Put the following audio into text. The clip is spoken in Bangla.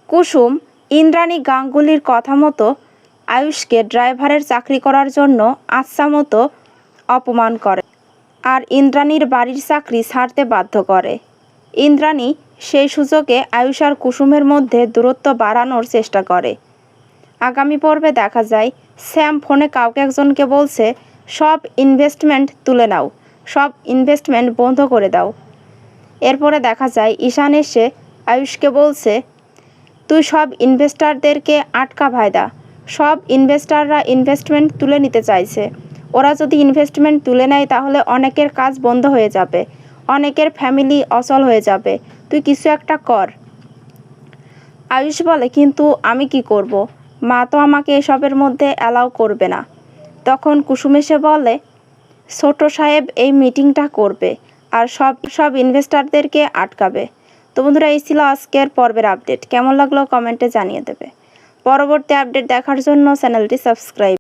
কুসুম ইন্দ্রাণী গাঙ্গুলির কথা মতো আয়ুষকে ড্রাইভারের চাকরি করার জন্য আচ্ছা মতো অপমান করে আর ইন্দ্রাণীর বাড়ির চাকরি ছাড়তে বাধ্য করে। ইন্দ্রাণী সেই সুযোগে আয়ুষ আর কুসুমের মধ্যে দূরত্ব বাড়ানোর চেষ্টা করে। আগামী পর্বে দেখা যায় শ্যাম ফোনে কাউকে একজনকে বলছে, সব ইনভেস্টমেন্ট তুলে নাও, সব ইনভেস্টমেন্ট বন্ধ করে দাও। এরপরে দেখা যায় ঈশান এসে আয়ুষকে বলছে, তুই সব ইনভেস্টারদেরকে আটকা ভাইদা, সব ইনভেস্টাররা ইনভেস্টমেন্ট তুলে নিতে চাইছে। ওরা যদি ইনভেস্টমেন্ট তুলে নেয় তাহলে অনেকের কাজ বন্ধ হয়ে যাবে, অনেকের ফ্যামিলি অচল হয়ে যাবে, তুই কিছু একটা কর। আয়ুষ বলে, কিন্তু আমি কি করব, মা তো আমাকে এসবের মধ্যে অ্যালাউ করবে না। তখন কুসুম এসে বলে, ছোট সাহেব এই মিটিংটা করবে আর সব ইনভেস্টারদেরকে আটকাবে। তো বন্ধুরা, এই ছিল আজকের পর্বের আপডেট। কেমন লাগলো কমেন্টে জানিয়ে দেবে। পরবর্তী আপডেট দেখার জন্য চ্যানেলটি সাবস্ক্রাইব